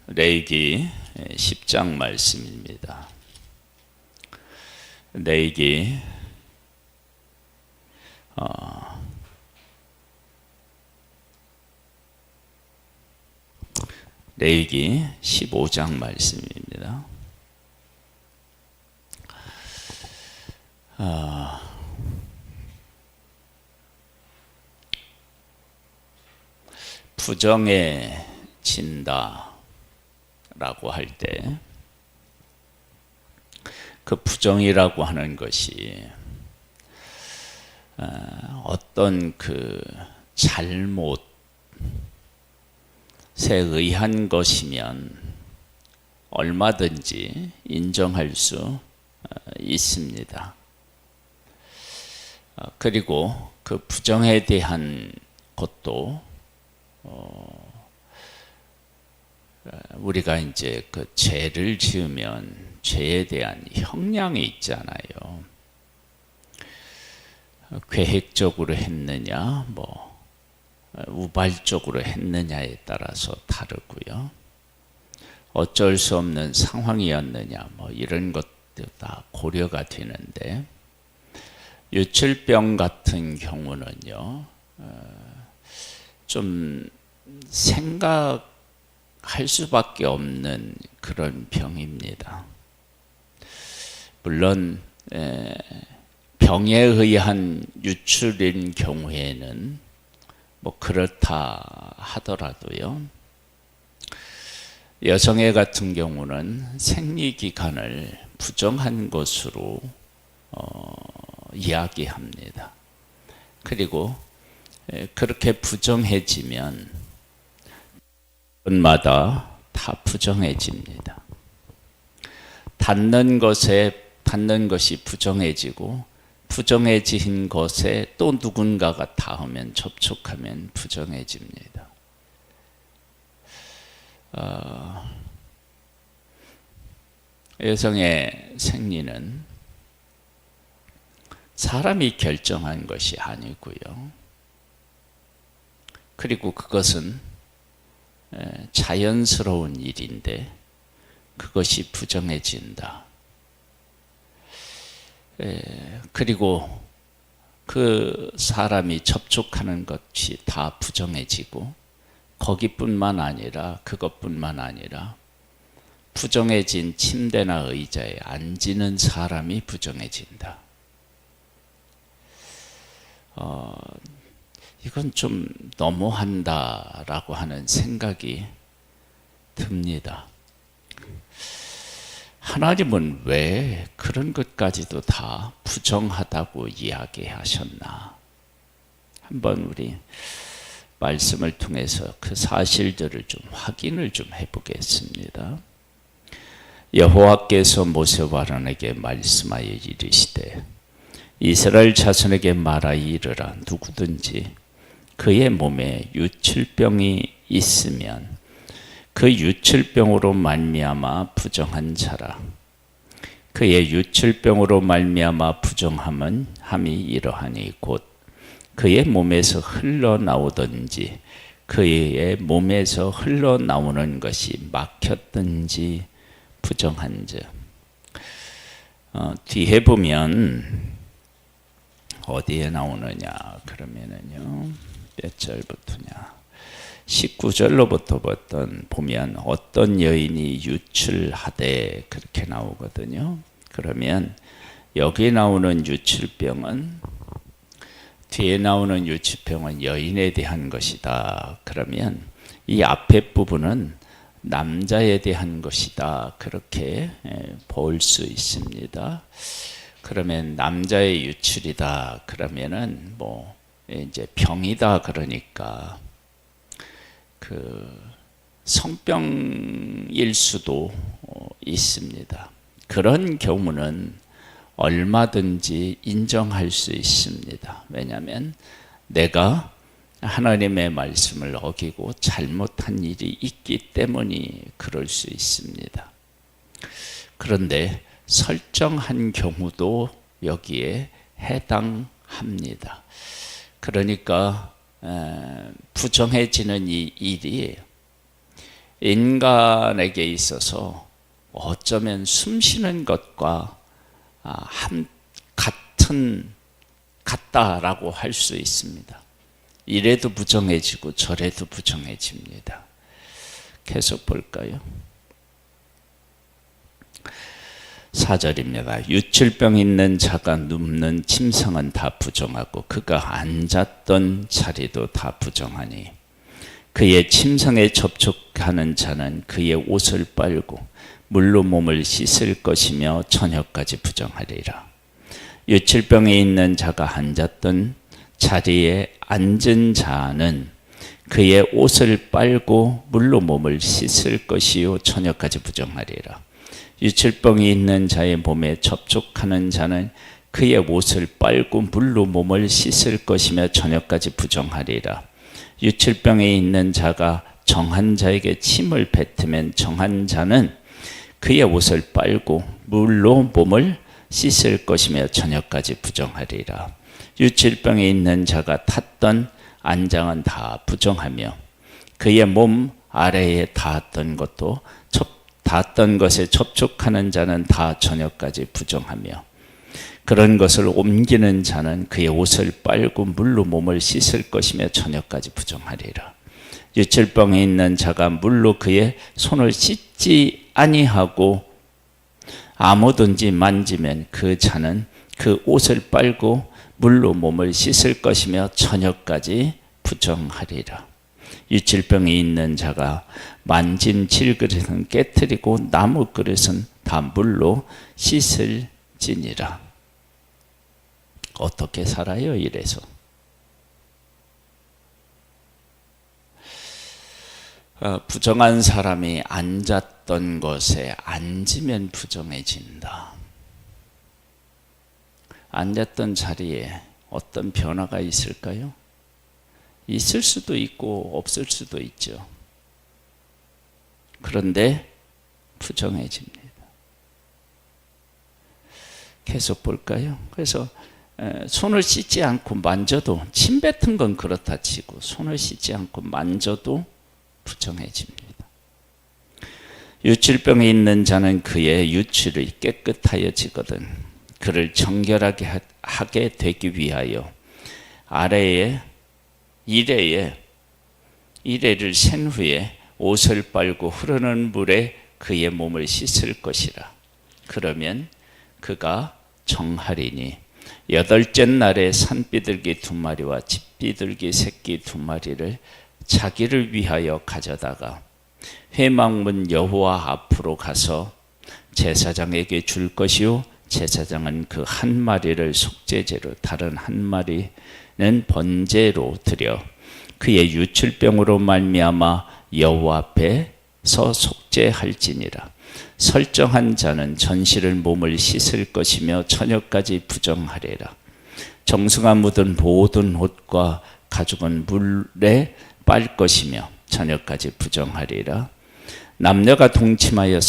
레위기 10장 말씀입니다. 레위기 15장 말씀입니다. 부정해진다 라고 할 때 그 부정이라고 하는 것이 어떤 그 잘못에 의한 것이면 얼마든지 인정할 수 있습니다. 그리고 그 부정에 대한 것도 우리가 이제 그 죄를 지으면 죄에 대한 형량이 있잖아요. 계획적으로 했느냐, 우발적으로 했느냐에 따라서 다르고요. 어쩔 수 없는 상황이었느냐, 이런 것도 다 고려가 되는데, 유출병 같은 경우는요, 좀 생각할 수밖에 없는 그런 병입니다. 물론 병에 의한 유출인 경우에는 그렇다 하더라도요, 여성애 같은 경우는 생리기간을 부정한 것으로 이야기합니다. 그리고 그렇게 부정해지면 마다 다 부정해집니다. 닿는 것이 부정해지고, 부정해진 것에 또 누군가가 닿으면, 접촉하면 부정해집니다. 여성의 생리는 사람이 결정한 것이 아니고요. 그리고 그것은 자연스러운 일인데 그것이 부정해진다. 그리고 그 사람이 접촉하는 것이 다 부정해지고, 거기뿐만 아니라, 그것뿐만 아니라 부정해진 침대나 의자에 앉는 사람이 부정해진다. 이건 좀 너무한다라고 하는 생각이 듭니다. 하나님은 왜 그런 것까지도 다 부정하다고 이야기하셨나? 한번 우리 말씀을 통해서 그 사실들을 좀 확인을 좀 해보겠습니다. 여호와께서 모세와 아론에게 말씀하여 이르시되, 이스라엘 자손에게 말하여 이르라. 누구든지 그의 몸에 유출병이 있으면 그 유출병으로 말미암아 부정한 자라. 그의 유출병으로 말미암아 부정함은 함이 이러하니 곧 그의 몸에서 흘러나오든지 그의 몸에서 흘러나오는 것이 막혔든지 부정한 자. 뒤에 보면 어디에 나오느냐 그러면은요, 몇 절부터냐, 19절로부터 보면 어떤 여인이 유출하되 그렇게 나오거든요. 그러면 여기 나오는 유출병은, 뒤에 나오는 유출병은 여인에 대한 것이다. 그러면 이 앞에 부분은 남자에 대한 것이다. 그렇게 볼 수 있습니다. 그러면 남자의 유출이다. 그러면은 이제 병이다. 그러니까 그 성병일 수도 있습니다. 그런 경우는 얼마든지 인정할 수 있습니다. 왜냐하면 내가 하나님의 말씀을 어기고 잘못한 일이 있기 때문이 그럴 수 있습니다. 그런데 설정한 경우도 여기에 해당합니다. 그러니까 부정해지는 이 일이 인간에게 있어서 어쩌면 숨쉬는 것과 같다라고 할 수 있습니다. 이래도 부정해지고 저래도 부정해집니다. 계속 볼까요? 4절입니다. 유출병 있는 자가 눕는 침상은 다 부정하고 그가 앉았던 자리도 다 부정하니 그의 침상에 접촉하는 자는 그의 옷을 빨고 물로 몸을 씻을 것이며 저녁까지 부정하리라. 유출병에 있는 자가 앉았던 자리에 앉은 자는 그의 옷을 빨고 물로 몸을 씻을 것이요 저녁까지 부정하리라. 유출병이 있는 자의 몸에 접촉하는 자는 그의 옷을 빨고 물로 몸을 씻을 것이며 저녁까지 부정하리라. 유출병에 있는 자가 정한 자에게 침을 뱉으면 정한 자는 그의 옷을 빨고 물로 몸을 씻을 것이며 저녁까지 부정하리라. 유출병에 있는 자가 탔던 안장은 다 부정하며 그의 몸 아래에 닿았던 것에 접촉하는 자는 다 저녁까지 부정하며 그런 것을 옮기는 자는 그의 옷을 빨고 물로 몸을 씻을 것이며 저녁까지 부정하리라. 유출병에 있는 자가 물로 그의 손을 씻지 아니하고 아무든지 만지면 그 자는 그 옷을 빨고 물로 몸을 씻을 것이며 저녁까지 부정하리라. 유출병이 있는 자가 만진 질그릇은 깨뜨리고 나무 그릇은 다 물로 씻을지니라. 어떻게 살아요? 이래서 부정한 사람이 앉았던 것에 앉으면 부정해진다. 앉았던 자리에 어떤 변화가 있을까요? 있을 수도 있고 없을 수도 있죠. 그런데 부정해집니다. 계속 볼까요? 그래서 손을 씻지 않고 만져도, 침 뱉은 건 그렇다 치고 손을 씻지 않고 만져도 부정해집니다. 유출병에 있는 자는 그의 유출이 깨끗하여지거든 그를 정결하게 하게 되기 위하여 이레를 센 후에 옷을 빨고 흐르는 물에 그의 몸을 씻을 것이라. 그러면 그가 정하리니 여덟째 날에 산비둘기 2마리와 집비둘기 새끼 2마리를 자기를 위하여 가져다가 회막문 여호와 앞으로 가서 제사장에게 줄 것이요 제사장은 그 1마리를 속죄제로 다른 1마리는 번제로 드려 그의 유출병으로 말미암아 여호와 앞에서 속죄할지니라. 설정한 자는 전실을 몸을 씻을 것이며 저녁까지 부정하리라. 정수가 묻은 모든 옷과 가죽은 물에 빨 것이며 저녁까지 부정하리라. 남녀가 동침하여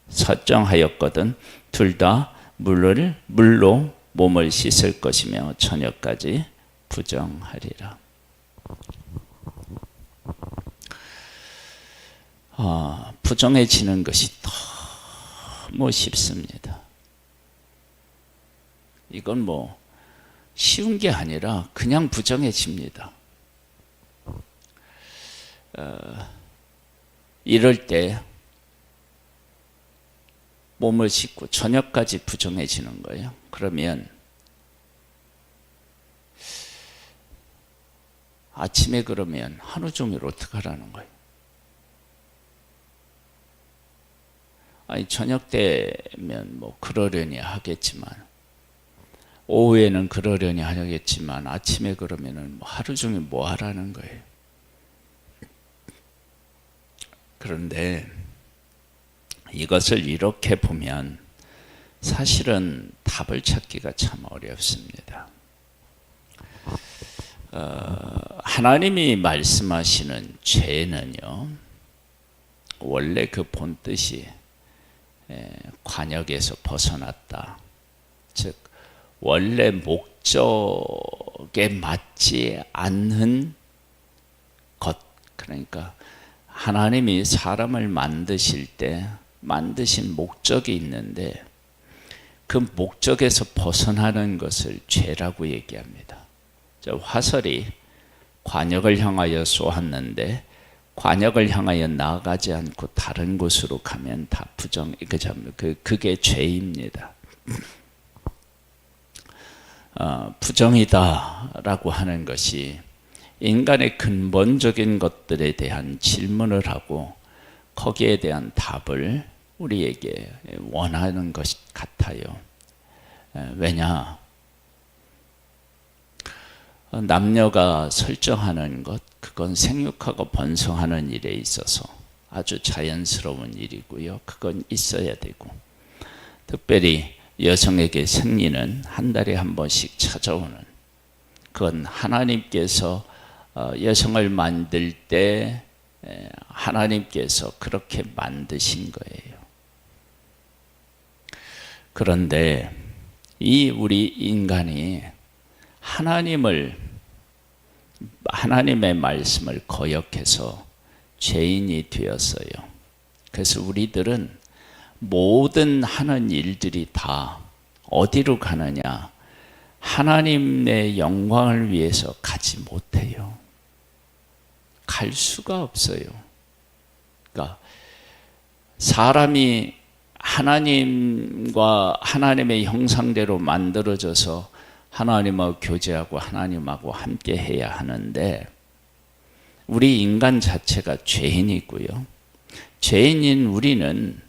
설정하였거든 둘 다 물로 몸을 씻을 것이며 저녁까지 부정하리라. 부정해지는 것이 너무 쉽습니다. 이건 뭐 쉬운 게 아니라 그냥 부정해집니다. 이럴 때 몸을 씻고 저녁까지 부정해지는 거예요. 그러면 아침에 그러면 하루 종일 어떻게 하라는 거예요? 아니 저녁 때면 뭐 그러려니 하겠지만 오후에는 그러려니 하겠지만 아침에 그러면은 하루 종일 뭐 하라는 거예요? 그런데 이것을 이렇게 보면 사실은 답을 찾기가 참 어렵습니다. 하나님이 말씀하시는 죄는요, 원래 그 본뜻이 관역에서 벗어났다. 즉 원래 목적에 맞지 않는 것, 그러니까 하나님이 사람을 만드실 때 만드신 목적이 있는데 그 목적에서 벗어나는 것을 죄라고 얘기합니다. 화살이 관역을 향하여 쏘았는데 관역을 향하여 나아가지 않고 다른 곳으로 가면 다 그게 죄입니다. 부정이다라고 하는 것이 인간의 근본적인 것들에 대한 질문을 하고 거기에 대한 답을 우리에게 원하는 것 같아요. 왜냐? 남녀가 설정하는 것, 그건 생육하고 번성하는 일에 있어서 아주 자연스러운 일이고요. 그건 있어야 되고, 특별히 여성에게 생리는 한 달에 한 번씩 찾아오는, 그건 하나님께서 여성을 만들 때 하나님께서 그렇게 만드신 거예요. 그런데 이 우리 인간이 하나님의 말씀을 거역해서 죄인이 되었어요. 그래서 우리들은 모든 하는 일들이 다 어디로 가느냐? 하나님의 영광을 위해서 가지 못해요. 갈 수가 없어요. 그러니까 사람이 하나님과 하나님의 형상대로 만들어져서 하나님하고 교제하고 하나님하고 함께 해야 하는데 우리 인간 자체가 죄인이고요. 죄인인 우리는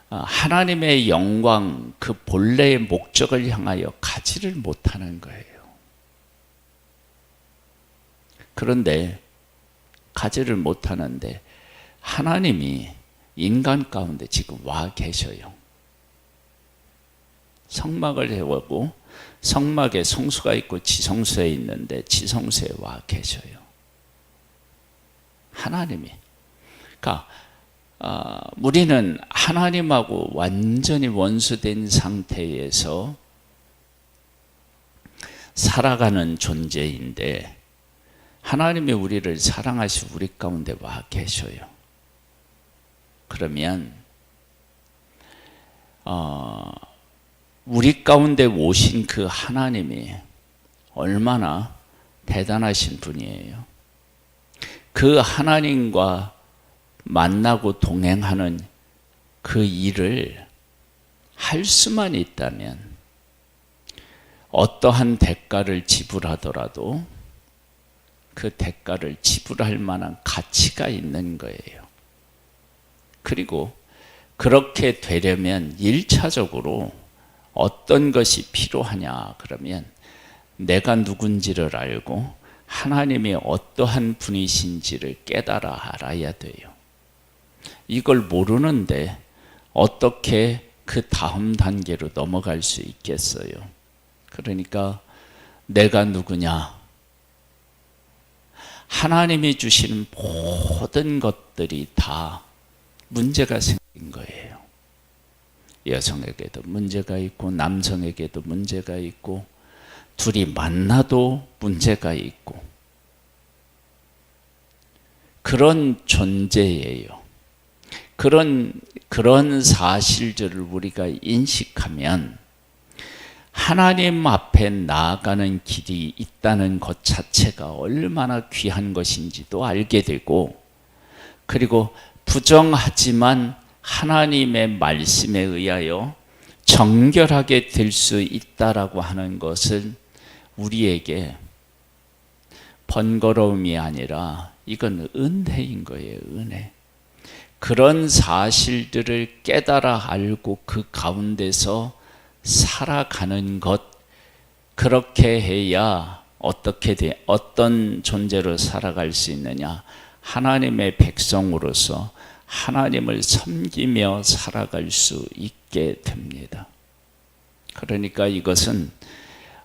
하나님의 영광, 그 본래의 목적을 향하여 가지를 못하는 거예요. 그런데 가지를 못하는데 하나님이 인간 가운데 지금 와 계셔요. 성막을 해오고 성막에 성수가 있고 지성소에 있는데 지성소에 와 계셔요. 하나님이. 그러니까 우리는 하나님하고 완전히 원수된 상태에서 살아가는 존재인데 하나님이 우리를 사랑하시고 우리 가운데 와 계셔요. 그러면 우리 가운데 오신 그 하나님이 얼마나 대단하신 분이에요. 그 하나님과 만나고 동행하는 그 일을 할 수만 있다면 어떠한 대가를 지불하더라도 그 대가를 지불할 만한 가치가 있는 거예요. 그리고 그렇게 되려면 1차적으로 어떤 것이 필요하냐 그러면 내가 누군지를 알고 하나님이 어떠한 분이신지를 깨달아 알아야 돼요. 이걸 모르는데 어떻게 그 다음 단계로 넘어갈 수 있겠어요? 그러니까 내가 누구냐? 하나님이 주시는 모든 것들이 다 문제가 생긴 거예요. 여성에게도 문제가 있고 남성에게도 문제가 있고 둘이 만나도 문제가 있고 그런 존재예요. 그런 사실들을 우리가 인식하면 하나님 앞에 나아가는 길이 있다는 것 자체가 얼마나 귀한 것인지도 알게 되고 그리고 부정하지만 하나님의 말씀에 의하여 정결하게 될 수 있다라고 하는 것은 우리에게 번거로움이 아니라 이건 은혜인 거예요. 은혜. 그런 사실들을 깨달아 알고 그 가운데서 살아가는 것, 그렇게 해야 어떤 존재로 살아갈 수 있느냐? 하나님의 백성으로서 하나님을 섬기며 살아갈 수 있게 됩니다. 그러니까 이것은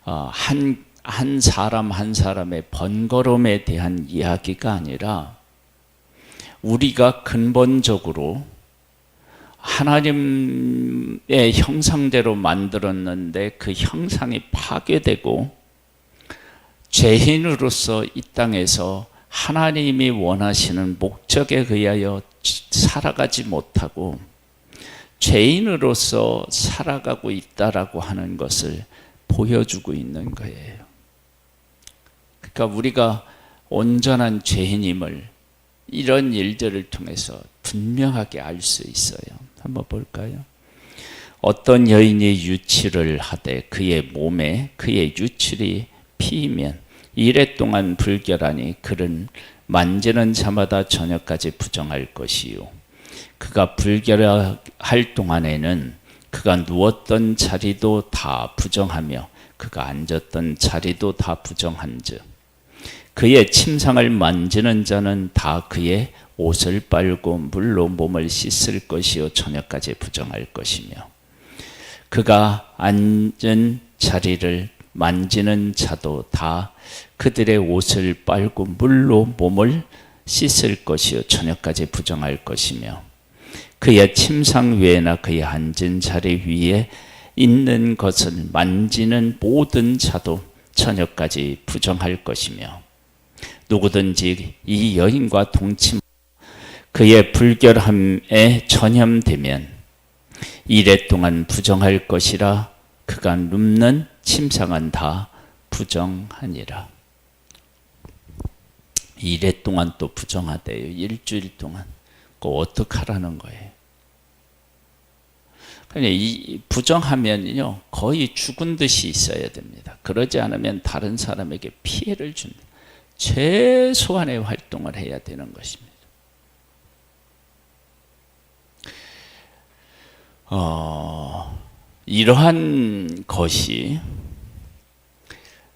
한 사람 한 사람의 번거로움에 대한 이야기가 아니라 우리가 근본적으로 하나님의 형상대로 만들었는데 그 형상이 파괴되고 죄인으로서 이 땅에서 하나님이 원하시는 목적에 의하여 살아가지 못하고 죄인으로서 살아가고 있다라고 하는 것을 보여주고 있는 거예요. 그러니까 우리가 온전한 죄인임을 이런 일들을 통해서 분명하게 알 수 있어요. 한번 볼까요? 어떤 여인이 유치를 하되 그의 몸에 그의 유출이 피이면 이래 동안 불결하니 그는 만지는 자마다 저녁까지 부정할 것이요. 그가 불결할 동안에는 그가 누웠던 자리도 다 부정하며 그가 앉았던 자리도 다 부정한즉 그의 침상을 만지는 자는 다 그의 옷을 빨고 물로 몸을 씻을 것이요 저녁까지 부정할 것이며 그가 앉은 자리를 만지는 자도 다 그들의 옷을 빨고 물로 몸을 씻을 것이요 저녁까지 부정할 것이며 그의 침상 위에나 그의 앉은 자리 위에 있는 것을 만지는 모든 자도 저녁까지 부정할 것이며 누구든지 이 여인과 동침 그의 불결함에 전염되면 이래 동안 부정할 것이라 그가 눕는 침상은 다 부정하니라. 이래 동안 또 부정하대요. 일주일 동안. 그거 어떡하라는 거예요? 그러니까 이 부정하면요 거의 죽은 듯이 있어야 됩니다. 그러지 않으면 다른 사람에게 피해를 줍니다. 최소한의 활동을 해야 되는 것입니다. 이러한 것이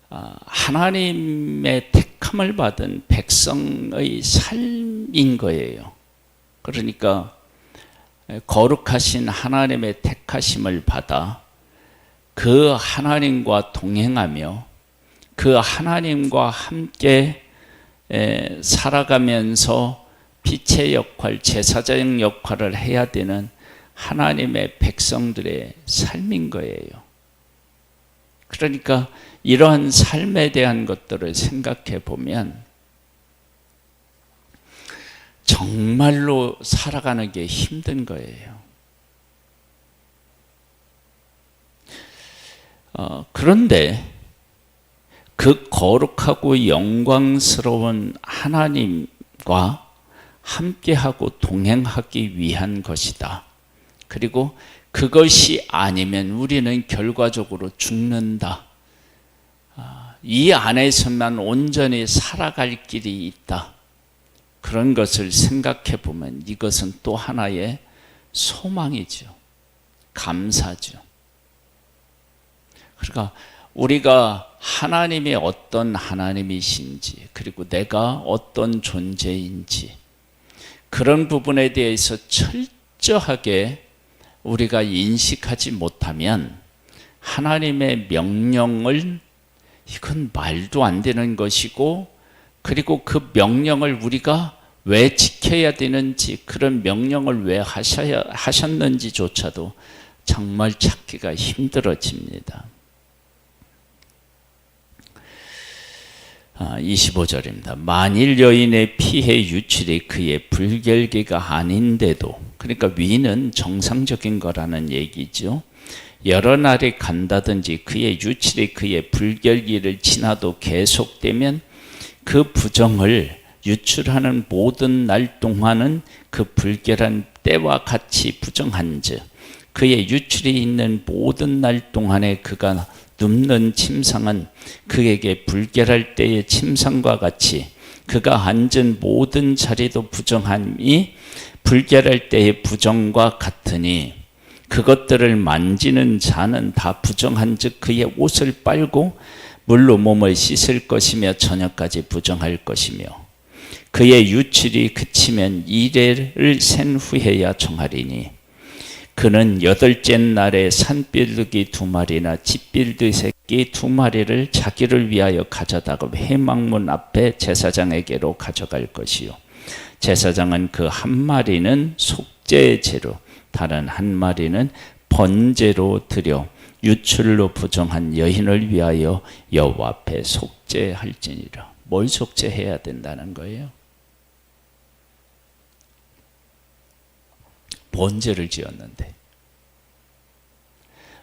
하나님의 택함을 받은 백성의 삶인 거예요. 그러니까 거룩하신 하나님의 택하심을 받아 그 하나님과 동행하며 그 하나님과 함께 살아가면서 빛의 역할, 제사장 역할을 해야 되는 하나님의 백성들의 삶인 거예요. 그러니까 이러한 삶에 대한 것들을 생각해 보면 정말로 살아가는 게 힘든 거예요. 그런데 그 거룩하고 영광스러운 하나님과 함께하고 동행하기 위한 것이다. 그리고 그것이 아니면 우리는 결과적으로 죽는다. 이 안에서만 온전히 살아갈 길이 있다. 그런 것을 생각해 보면 이것은 또 하나의 소망이죠. 감사죠. 그러니까 우리가 하나님이 어떤 하나님이신지 그리고 내가 어떤 존재인지 그런 부분에 대해서 철저하게 우리가 인식하지 못하면 하나님의 명령을 이건 말도 안 되는 것이고 그리고 그 명령을 우리가 왜 지켜야 되는지 그런 명령을 왜 하셨는지조차도 정말 찾기가 힘들어집니다. 25절입니다. 만일 여인의 피해 유출이 그의 불결기가 아닌데도 그러니까 위는 정상적인 거라는 얘기죠. 여러 날이 간다든지 그의 유출이 그의 불결기를 지나도 계속되면 그 부정을 유출하는 모든 날 동안은 그 불결한 때와 같이 부정한즉 그의 유출이 있는 모든 날 동안에 그가 눕는 침상은 그에게 불결할 때의 침상과 같이 그가 앉은 모든 자리도 부정함이 불결할 때의 부정과 같으니 그것들을 만지는 자는 다 부정한즉 그의 옷을 빨고 물로 몸을 씻을 것이며 저녁까지 부정할 것이며 그의 유출이 그치면 이래를 센 후에야 정하리니 그는 8째 날에 산비둘기 2마리나 집비둘기 새끼 2마리를 자기를 위하여 가져다가 회막문 앞에 제사장에게로 가져갈 것이요 제사장은 그 한 마리는 속죄의 제로 다른 한 마리는 번제로 드려 유출로 부정한 여인을 위하여 여호와 앞에 속죄할지니라. 뭘 속죄해야 된다는 거예요? 번제를 지었는데.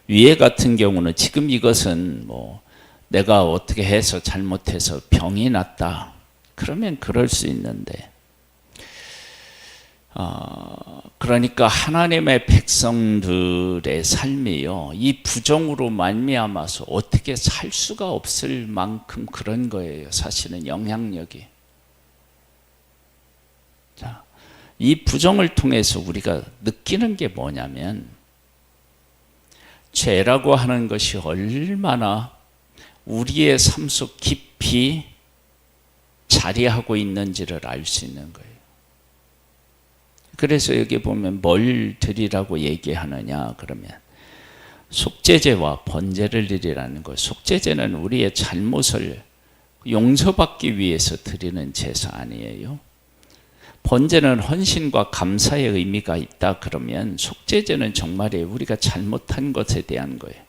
위에 같은 경우는 지금 이것은 뭐 내가 어떻게 해서 잘못해서 병이 났다. 그러면 그럴 수 있는데, 그러니까 하나님의 백성들의 삶이요, 이 부정으로 말미암아서 어떻게 살 수가 없을 만큼 그런 거예요. 사실은 영향력이. 자, 이 부정을 통해서 우리가 느끼는 게 뭐냐면, 죄라고 하는 것이 얼마나 우리의 삶 속 깊이 자리하고 있는지를 알 수 있는 거예요. 그래서 여기 보면 뭘 드리라고 얘기하느냐 그러면 속죄제와 번제를 드리라는 거예요. 속죄제는 우리의 잘못을 용서받기 위해서 드리는 제사 아니에요. 번제는 헌신과 감사의 의미가 있다 그러면 속죄제는 정말이에요. 우리가 잘못한 것에 대한 거예요.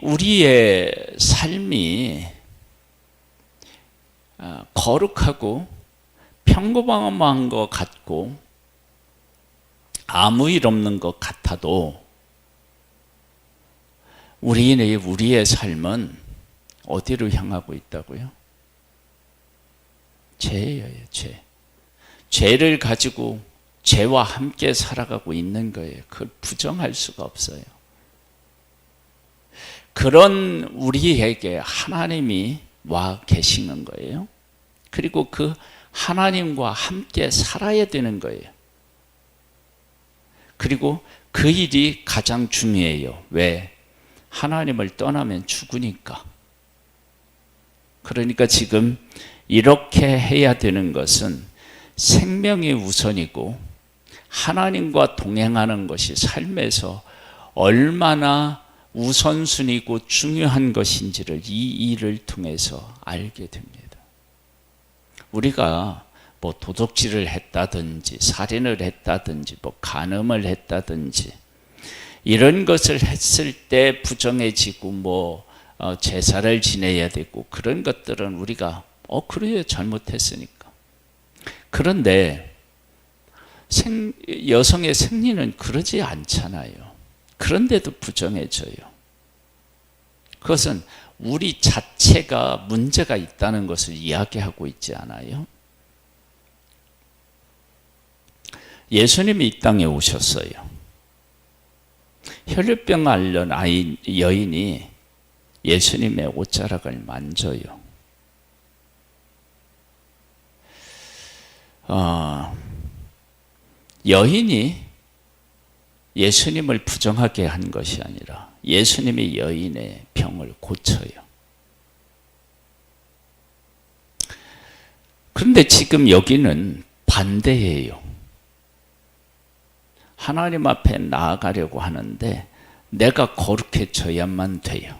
우리의 삶이 거룩하고 평범한 것 같고 아무 일 없는 것 같아도 우리의 삶은 어디로 향하고 있다고요? 죄예요, 죄. 죄를 가지고 죄와 함께 살아가고 있는 거예요. 그걸 부정할 수가 없어요. 그런 우리에게 하나님이 와 계시는 거예요. 그리고 그 하나님과 함께 살아야 되는 거예요. 그리고 그 일이 가장 중요해요. 왜? 하나님을 떠나면 죽으니까. 그러니까 지금 이렇게 해야 되는 것은 생명이 우선이고 하나님과 동행하는 것이 삶에서 얼마나 우선순위고 중요한 것인지를 이 일을 통해서 알게 됩니다. 우리가 뭐 도둑질을 했다든지 살인을 했다든지 뭐 간음을 했다든지 이런 것을 했을 때 부정해지고 뭐 제사를 지내야 되고 그런 것들은 우리가 그래요, 잘못했으니까. 그런데 여성의 생리는 그러지 않잖아요. 그런데도 부정해져요. 그것은 우리 자체가 문제가 있다는 것을 이야기하고 있지 않아요? 예수님이 이 땅에 오셨어요. 혈류병 앓는 여인이 예수님의 옷자락을 만져요. 여인이 예수님을 부정하게 한 것이 아니라 예수님이 여인의 병을 고쳐요. 그런데 지금 여기는 반대예요. 하나님 앞에 나아가려고 하는데 내가 거룩해져야만 돼요.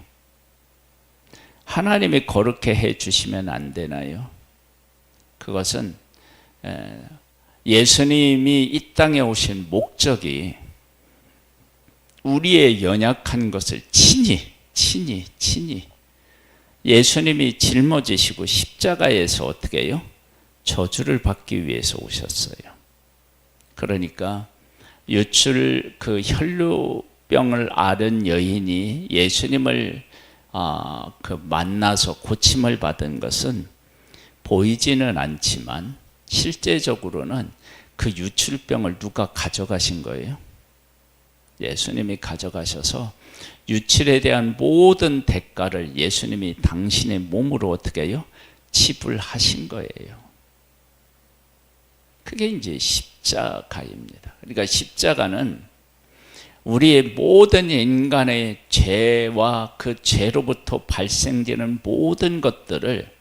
하나님이 거룩해 해 주시면 안 되나요? 그것은 예수님이 이 땅에 오신 목적이 우리의 연약한 것을 친히 예수님이 짊어지시고 십자가에서 어떻게 해요? 저주를 받기 위해서 오셨어요. 그러니까 그 혈루병을 앓은 여인이 예수님을 만나서 고침을 받은 것은 보이지는 않지만 실제적으로는 그 유출병을 누가 가져가신 거예요? 예수님이 가져가셔서 유출에 대한 모든 대가를 예수님이 당신의 몸으로 어떻게 해요? 지불하신 거예요. 그게 이제 십자가입니다. 그러니까 십자가는 우리의 모든 인간의 죄와 그 죄로부터 발생되는 모든 것들을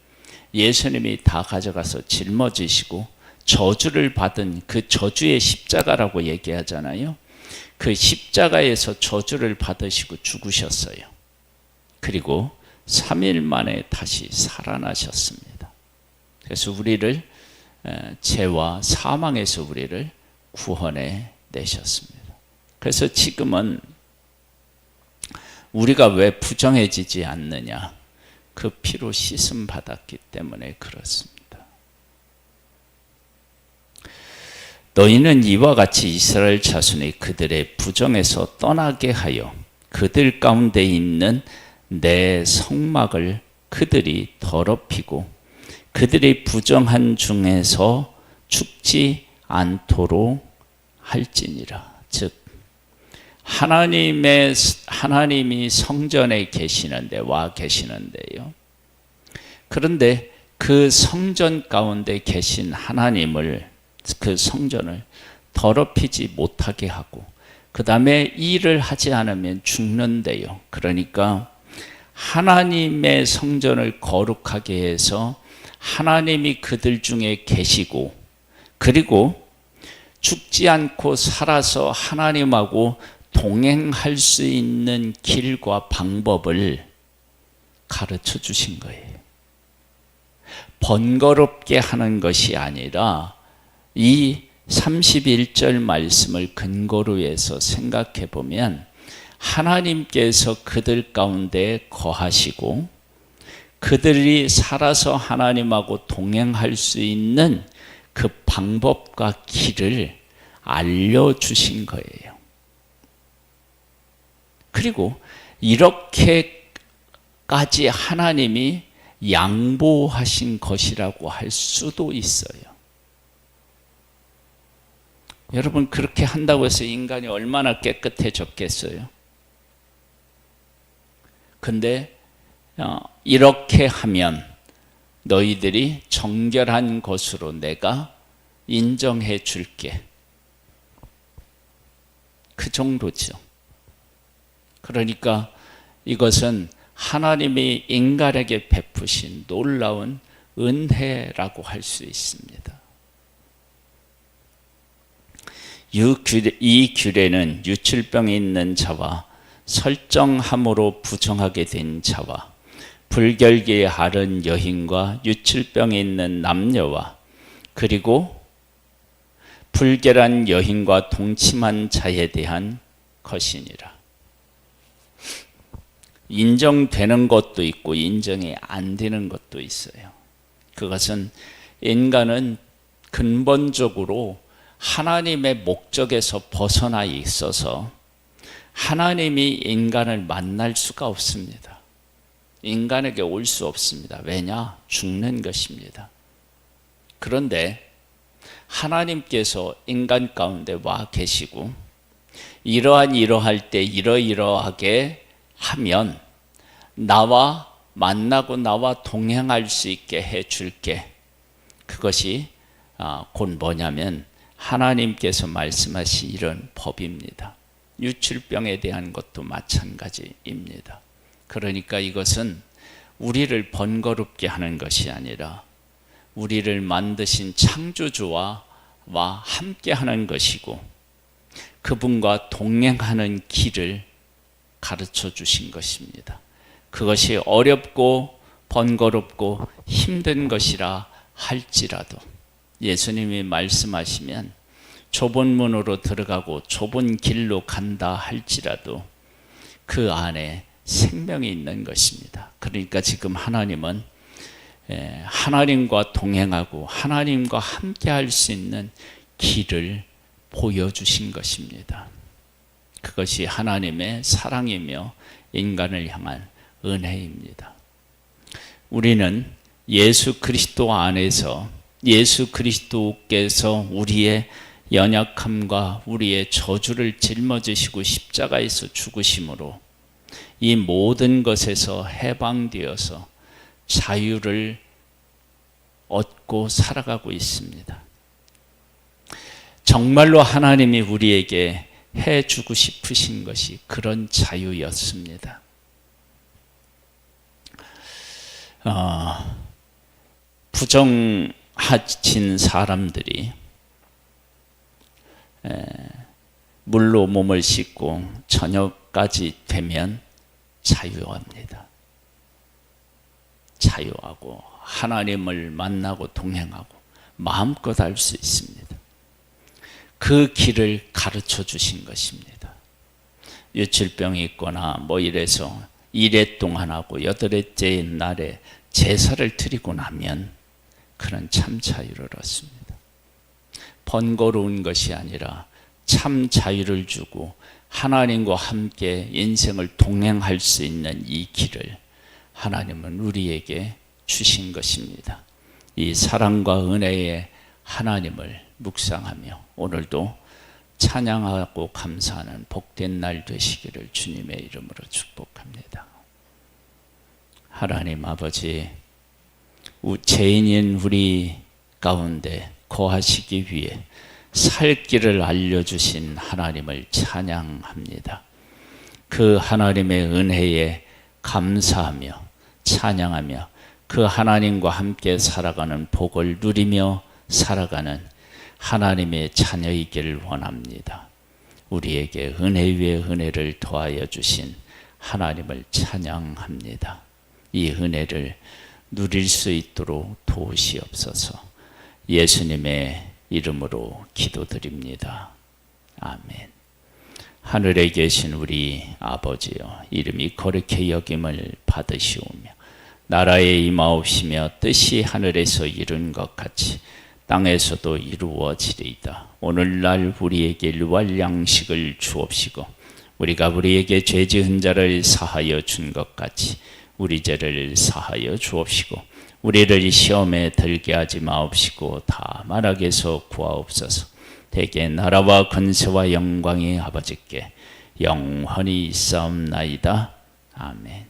예수님이 다 가져가서 짊어지시고 저주를 받은 그 저주의 십자가라고 얘기하잖아요. 그 십자가에서 저주를 받으시고 죽으셨어요. 그리고 3일 만에 다시 살아나셨습니다. 그래서 우리를 죄와 사망에서 우리를 구원해 내셨습니다. 그래서 지금은 우리가 왜 부정해지지 않느냐? 그 피로 씻음 받았기 때문에 그렇습니다. 너희는 이와 같이 이스라엘 자손이 그들의 부정에서 떠나게 하여 그들 가운데 있는 내 성막을 그들이 더럽히고 그들이 부정한 중에서 죽지 않도록 할지니라. 즉 하나님이 성전에 와 계시는데요. 그런데 그 성전 가운데 계신 하나님을, 그 성전을 더럽히지 못하게 하고 그 다음에 일을 하지 않으면 죽는데요. 그러니까 하나님의 성전을 거룩하게 해서 하나님이 그들 중에 계시고, 그리고 죽지 않고 살아서 하나님하고 동행할 수 있는 길과 방법을 가르쳐 주신 거예요. 번거롭게 하는 것이 아니라 이 31절 말씀을 근거로 해서 생각해 보면 하나님께서 그들 가운데 거하시고 그들이 살아서 하나님하고 동행할 수 있는 그 방법과 길을 알려주신 거예요. 그리고 이렇게까지 하나님이 양보하신 것이라고 할 수도 있어요. 여러분, 그렇게 한다고 해서 인간이 얼마나 깨끗해졌겠어요? 근데 이렇게 하면 너희들이 정결한 것으로 내가 인정해 줄게. 그 정도죠. 그러니까 이것은 하나님이 인간에게 베푸신 놀라운 은혜라고 할 수 있습니다. 이 규례는 유출병이 있는 자와 설정함으로 부정하게 된 자와 불결기에 앓은 여인과 유출병이 있는 남녀와 그리고 불결한 여인과 동침한 자에 대한 것이니라. 인정되는 것도 있고 인정이 안 되는 것도 있어요. 그것은 인간은 근본적으로 하나님의 목적에서 벗어나 있어서 하나님이 인간을 만날 수가 없습니다. 인간에게 올 수 없습니다. 왜냐? 죽는 것입니다. 그런데 하나님께서 인간 가운데 와 계시고 이러할 때 이러하게 하면 나와 만나고 나와 동행할 수 있게 해줄게. 그것이 곧 뭐냐면 하나님께서 말씀하신 이런 법입니다. 유출병에 대한 것도 마찬가지입니다. 그러니까 이것은 우리를 번거롭게 하는 것이 아니라 우리를 만드신 창조주와 함께 하는 것이고 그분과 동행하는 길을 가르쳐 주신 것입니다. 그것이 어렵고 번거롭고 힘든 것이라 할지라도 예수님이 말씀하시면 좁은 문으로 들어가고 좁은 길로 간다 할지라도 그 안에 생명이 있는 것입니다. 그러니까 지금 하나님은 하나님과 동행하고 하나님과 함께 할 수 있는 길을 보여주신 것입니다. 그것이 하나님의 사랑이며 인간을 향한 은혜입니다. 우리는 예수 그리스도 안에서 예수 그리스도께서 우리의 연약함과 우리의 저주를 짊어지시고 십자가에서 죽으심으로 이 모든 것에서 해방되어서 자유를 얻고 살아가고 있습니다. 정말로 하나님이 우리에게 해주고 싶으신 것이 그런 자유였습니다. 부정하신 사람들이 물로 몸을 씻고 저녁까지 되면 자유합니다. 자유하고 하나님을 만나고 동행하고 마음껏 알 수 있습니다. 그 길을 가르쳐 주신 것입니다. 유출병이 있거나 뭐 이래서 1회 동안 하고 8회째 날에 제사를 드리고 나면 그는 참 자유를 얻습니다. 번거로운 것이 아니라 참 자유를 주고 하나님과 함께 인생을 동행할 수 있는 이 길을 하나님은 우리에게 주신 것입니다. 이 사랑과 은혜의 하나님을 묵상하며 오늘도 찬양하고 감사하는 복된 날 되시기를 주님의 이름으로 축복합니다. 하나님 아버지, 죄인인 우리 가운데 거하시기 위해 살 길을 알려주신 하나님을 찬양합니다. 그 하나님의 은혜에 감사하며 찬양하며 그 하나님과 함께 살아가는 복을 누리며 살아가는 하나님의 자녀이기를 원합니다. 우리에게 은혜 위에 은혜를 더하여 주신 하나님을 찬양합니다. 이 은혜를 누릴 수 있도록 도우시옵소서. 예수님의 이름으로 기도드립니다. 아멘. 하늘에 계신 우리 아버지여, 이름이 거룩히 여김을 받으시오며 나라에 임하옵시며 뜻이 하늘에서 이룬 것 같이 땅에서도 이루어지리이다. 오늘날 우리에게 일용할 양식을 주옵시고 우리가 우리에게 죄 지은 자를 사하여 준 것 같이 우리 죄를 사하여 주옵시고 우리를 시험에 들게 하지 마옵시고 다만 악에서 구하옵소서. 대개 나라와 권세와 영광이 아버지께 영원히 있사옵나이다. 아멘.